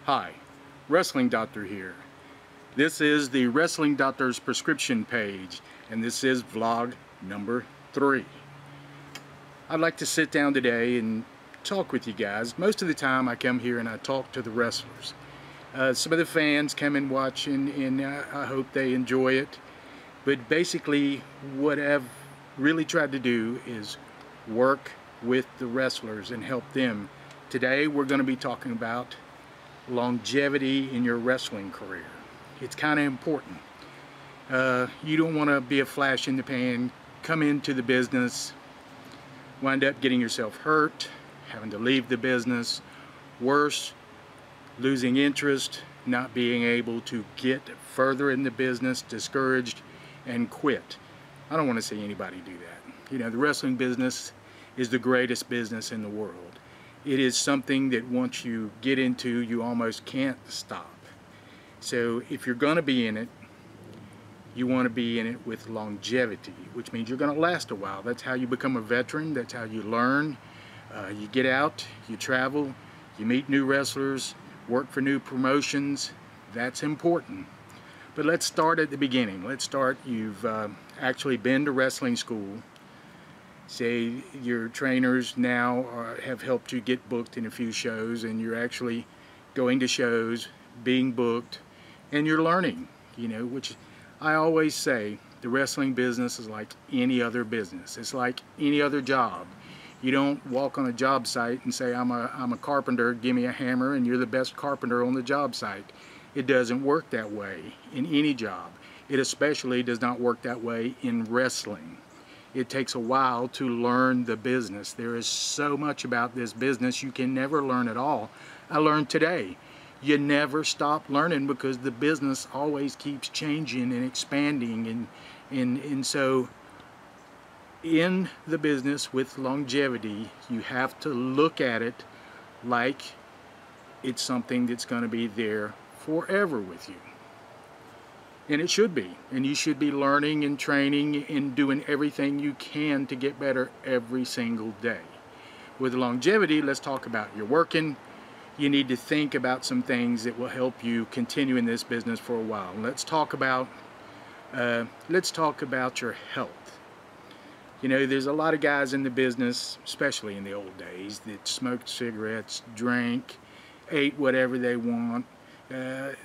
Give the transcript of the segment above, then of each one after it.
Hi, Wrestling Doctor here. This is the Wrestling Doctor's prescription page, and this is vlog number 3. I'd like to sit down today and talk with you guys. Most of the time I come here and I talk to the wrestlers. Some of the fans come and watch, and I hope they enjoy it. But basically what I've really tried to do is work with the wrestlers and help them. Today we're going to be talking about longevity in your wrestling career. It's kind of important. You don't want to be a flash in the pan, come into the business, wind up getting yourself hurt, having to leave the business, worse, losing interest, not being able to get further in the business, discouraged, and quit. I don't want to see anybody do that. You know, the wrestling business is the greatest business in the world. It is something that once you get into, you almost can't stop. So if you're going to be in it, you want to be in it with longevity, which means you're going to last a while. That's how you become a veteran. That's how you learn. You get out, you travel, you meet new wrestlers, work for new promotions. That's important. But let's start at the beginning. Let's start, you've actually been to wrestling school. Say your trainers now have helped you get booked in a few shows, and you're actually going to shows, being booked, and you're learning, you know, which I always say the wrestling business is like any other business. It's like any other job. You don't walk on a job site and say, I'm a carpenter, give me a hammer, and you're the best carpenter on the job site. It doesn't work that way in any job. It especially does not work that way in wrestling. It takes a while to learn the business. There is so much about this business you can never learn it all. I learned today. You never stop learning because the business always keeps changing and expanding, and so in the business with longevity, you have to look at it like it's something that's going to be there forever with you. And it should be. And you should be learning and training and doing everything you can to get better every single day. With longevity, let's talk about your working. You need to think about some things that will help you continue in this business for a while. Let's talk about your health. You know, there's a lot of guys in the business, especially in the old days, that smoked cigarettes, drank, ate whatever they want.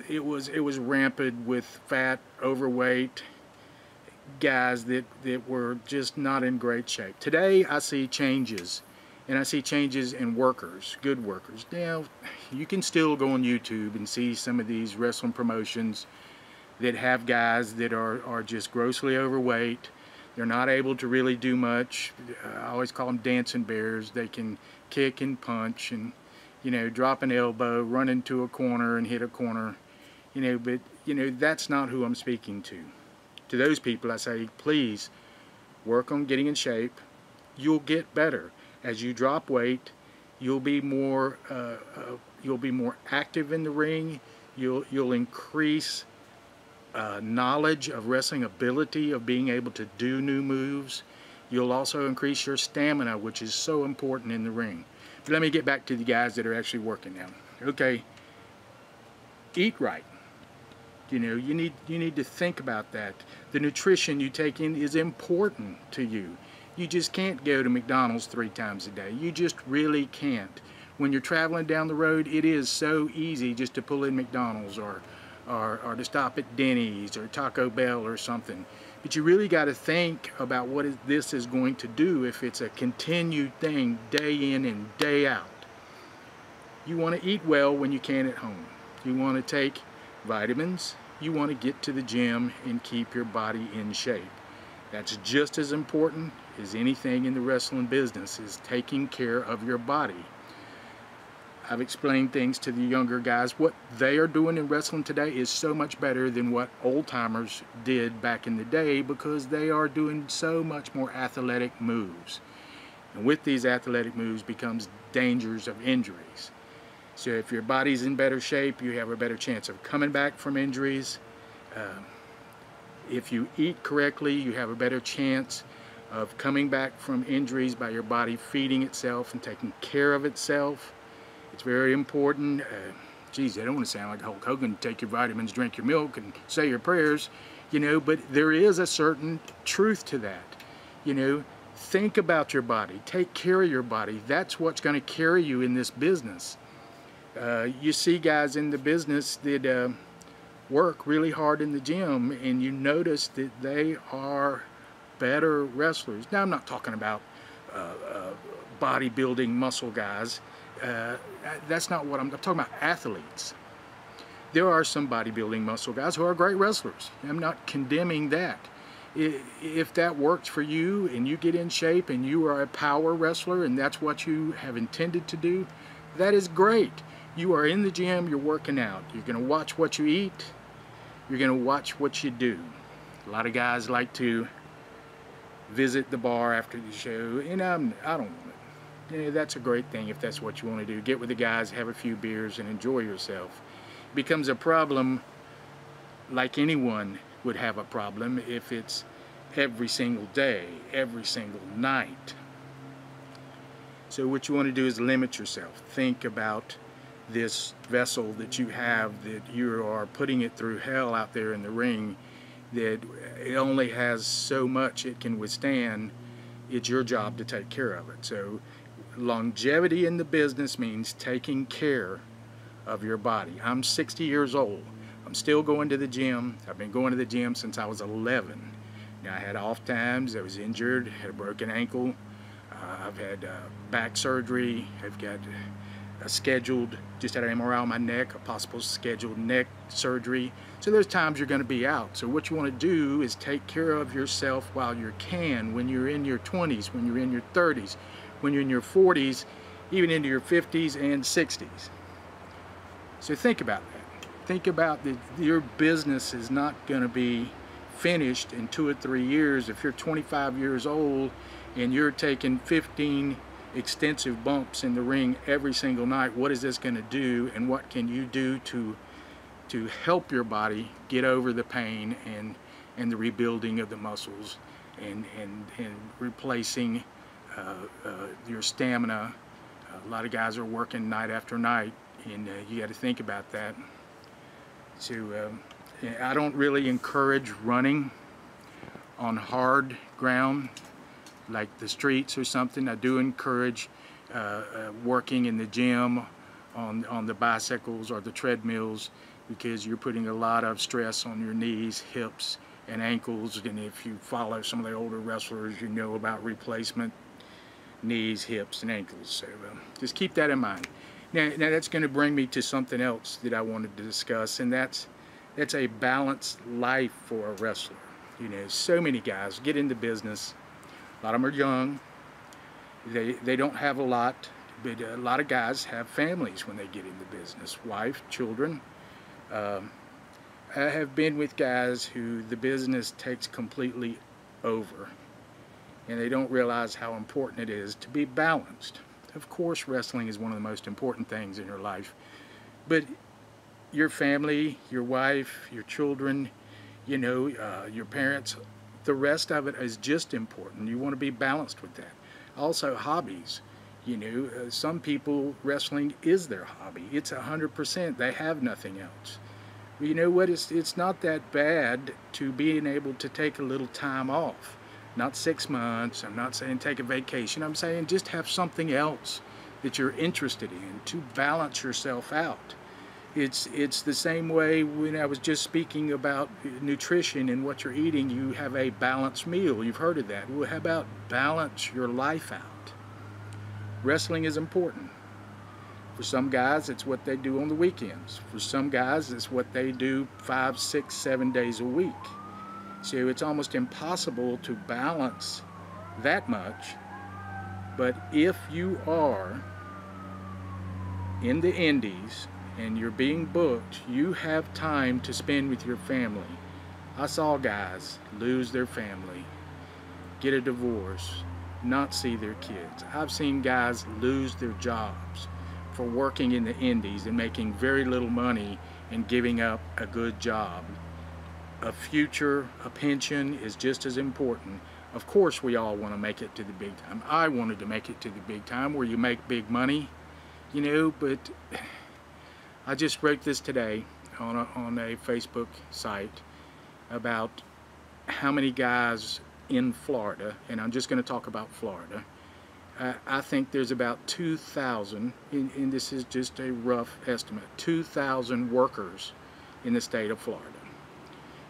It was rampant with fat, overweight guys that were just not in great shape. Today I see changes, and I see changes in workers, good workers. Now, you can still go on YouTube and see some of these wrestling promotions that have guys that are just grossly overweight. They're not able to really do much. I always call them dancing bears. They can kick and punch and, you know, drop an elbow, run into a corner and hit a corner, you know, but, you know, that's not who I'm speaking to. To those people I say, please work on getting in shape. You'll get better. As you drop weight, you'll be more active in the ring. You'll increase knowledge of wrestling, ability of being able to do new moves. You'll also increase your stamina, which is so important in the ring. But let me get back to the guys that are actually working now. Okay, eat right. You know, you need to think about that. The nutrition you take in is important to you. You just can't go to McDonald's 3 times a day. You just really can't. When you're traveling down the road, it is so easy just to pull in McDonald's or to stop at Denny's or Taco Bell or something. But you really got to think about what this is going to do if it's a continued thing day in and day out. You want to eat well when you can at home. You want to take vitamins. You want to get to the gym and keep your body in shape. That's just as important as anything in the wrestling business, is taking care of your body. I've explained things to the younger guys. What they are doing in wrestling today is so much better than what old-timers did back in the day, because they are doing so much more athletic moves. And with these athletic moves becomes dangers of injuries. So if your body's in better shape, you have a better chance of coming back from injuries. If you eat correctly, you have a better chance of coming back from injuries by your body feeding itself and taking care of itself. It's very important. geez, I don't want to sound like Hulk Hogan, take your vitamins, drink your milk, and say your prayers, you know, but there is a certain truth to that. You know, think about your body, take care of your body. That's what's going to carry you in this business. You see guys in the business that work really hard in the gym, and you notice that they are better wrestlers. Now, I'm not talking about bodybuilding muscle guys. That's not what I'm talking about. Athletes. There are some bodybuilding muscle guys who are great wrestlers. I'm not condemning that. If that works for you and you get in shape and you are a power wrestler and that's what you have intended to do, that is great. You are in the gym, you're working out. You're going to watch what you eat. You're going to watch what you do. A lot of guys like to visit the bar after the show, and I don't want it. You know, that's a great thing if that's what you want to do. Get with the guys, have a few beers, and enjoy yourself. It becomes a problem, like anyone would have a problem, if it's every single day, every single night. So what you want to do is limit yourself. Think about this vessel that you have, that you are putting it through hell out there in the ring, that it only has so much it can withstand. It's your job to take care of it. So longevity in the business means taking care of your body. I'm 60 years old. I'm still going to the gym. I've been going to the gym since I was 11. Now, I had off times. I was injured, had a broken ankle. I've had back surgery. I've got just had an MRI on my neck, a possible scheduled neck surgery. So there's times you're going to be out. So what you want to do is take care of yourself while you can, when you're in your 20s, when you're in your 30s, when you're in your 40s, even into your 50s and 60s. So think about that. Think about that your business is not going to be finished in 2 or 3 years. If you're 25 years old and you're taking 15 extensive bumps in the ring every single night, what is this going to do, and what can you do to help your body get over the pain and the rebuilding of the muscles and replacing your stamina. A lot of guys are working night after night, and you got to think about that. So I don't really encourage running on hard ground like the streets or something. I do encourage working in the gym on the bicycles or the treadmills, because you're putting a lot of stress on your knees, hips, and ankles. And if you follow some of the older wrestlers, you know about replacement knees, hips, and ankles. So just keep that in mind. Now that's going to bring me to something else that I wanted to discuss, and that's a balanced life for a wrestler. You know, so many guys get into business. A lot of them are young. They don't have a lot, but a lot of guys have families when they get into business, wife, children. I have been with guys who the business takes completely over, and they don't realize how important it is to be balanced. Of course, wrestling is one of the most important things in your life, but your family, your wife, your children, you know, your parents, the rest of it is just important. You want to be balanced with that. Also, hobbies. You know, some people, wrestling is their hobby. It's 100%. They have nothing else. Well, you know what? It's not that bad to being able to take a little time off. Not 6 months. I'm not saying take a vacation. I'm saying just have something else that you're interested in to balance yourself out. It's the same way when I was just speaking about nutrition and what you're eating. You have a balanced meal. You've heard of that. Well, how about balance your life out? Wrestling is important. For some guys, it's what they do on the weekends. For some guys, it's what they do 5, 6, 7 days a week. So it's almost impossible to balance that much. But if you are in the indies and you're being booked, you have time to spend with your family. I saw guys lose their family, get a divorce, not see their kids. I've seen guys lose their jobs for working in the indies and making very little money and giving up a good job. A future, a pension is just as important. Of course, we all want to make it to the big time. I wanted to make it to the big time where you make big money, you know, but I just wrote this today on a Facebook site about how many guys in Florida, and I'm just going to talk about Florida. I think there's about 2,000, and this is just a rough estimate, 2,000 workers in the state of Florida.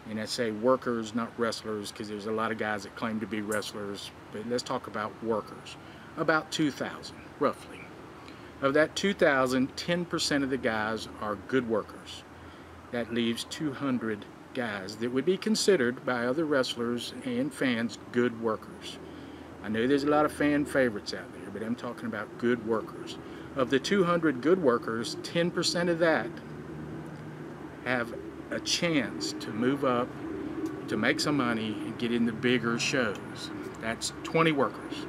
And I say workers, not wrestlers, because there's a lot of guys that claim to be wrestlers, but let's talk about workers. About 2,000, roughly. Of that 2,000, 10% of the guys are good workers. That leaves 200 guys that would be considered by other wrestlers and fans good workers. I know there's a lot of fan favorites out there, but I'm talking about good workers. Of the 200 good workers, 10% of that have a chance to move up, to make some money, and get into bigger shows. That's 20 workers.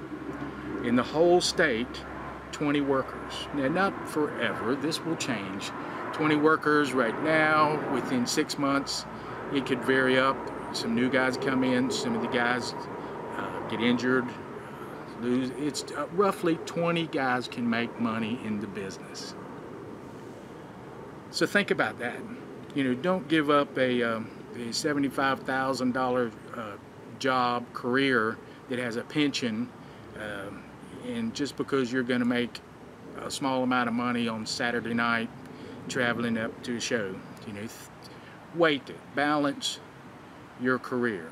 In the whole state, 20 workers. Now, not forever, this will change. 20 workers right now, within 6 months, it could vary up. Some new guys come in, some of the guys get injured, lose. It's roughly 20 guys can make money in the business. So think about that. You know, don't give up a $75,000 job, career that has a pension, and just because you're going to make a small amount of money on Saturday night traveling up to a show. You know, wait, balance your career.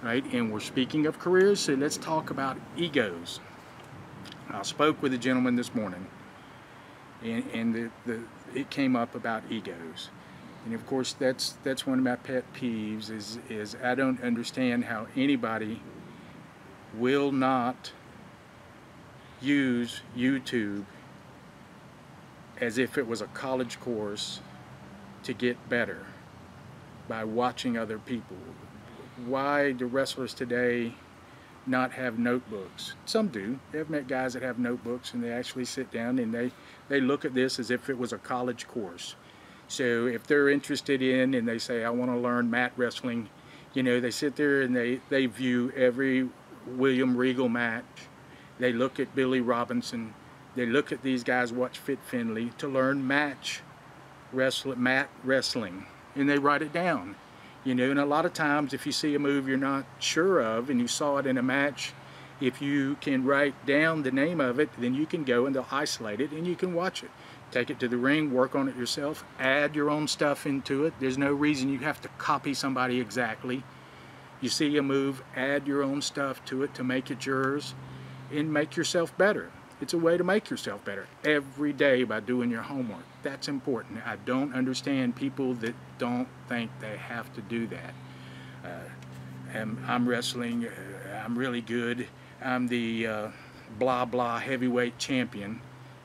Right? And we're speaking of careers, so let's talk about egos. I spoke with a gentleman this morning, and it came up about egos. And of course, that's one of my pet peeves is I don't understand how anybody will not use YouTube as if it was a college course to get better by watching other people. Why do wrestlers today not have notebooks? Some do. I've met guys that have notebooks and they actually sit down and they look at this as if it was a college course. So if they're interested in and they say, I want to learn mat wrestling, you know, they sit there and they view every William Regal match. They look at Billy Robinson. They look at these guys, watch Fit Finlay to learn mat wrestling, and they write it down. You know, and a lot of times if you see a move you're not sure of and you saw it in a match, if you can write down the name of it, then you can go and they'll isolate it and you can watch it. Take it to the ring, work on it yourself, add your own stuff into it. There's no reason you have to copy somebody exactly. You see a move, add your own stuff to it to make it yours and make yourself better. It's a way to make yourself better every day by doing your homework. That's important. I don't understand people that don't think they have to do that. I'm wrestling, I'm really good, I'm the blah blah heavyweight champion.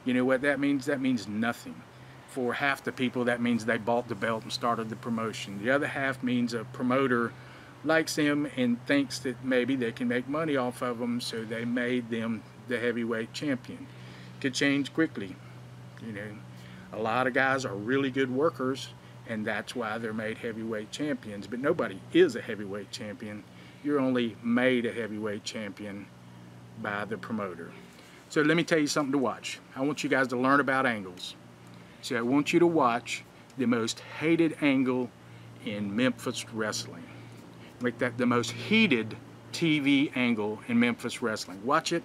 You know what that means? That means nothing. For half the people, that means they bought the belt and started the promotion. The other half means a promoter likes them and thinks that maybe they can make money off of them, so they made them the heavyweight champion. Could change quickly. You know, a lot of guys are really good workers, and that's why they're made heavyweight champions. But nobody is a heavyweight champion. You're only made a heavyweight champion by the promoter. So let me tell you something to watch. I want you guys to learn about angles. So I want you to watch the most hated angle in Memphis wrestling. Make that the most heated TV angle in Memphis wrestling. Watch it.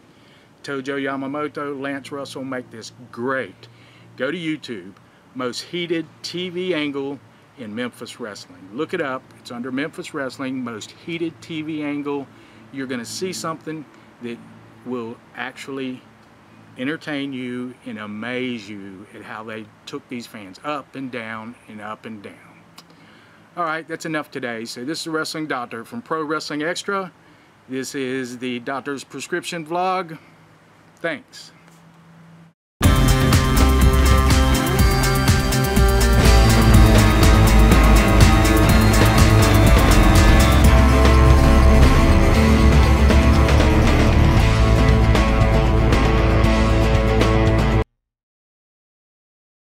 Tojo Yamamoto, Lance Russell make this great. Go to YouTube, most heated TV angle in Memphis wrestling. Look it up. It's under Memphis wrestling, most heated TV angle. You're going to see something that will actually entertain you and amaze you at how they took these fans up and down and up and down. All right, that's enough today. So this is the Wrestling Doctor from Pro Wrestling Extra. This is the Doctor's Prescription Vlog. Thanks.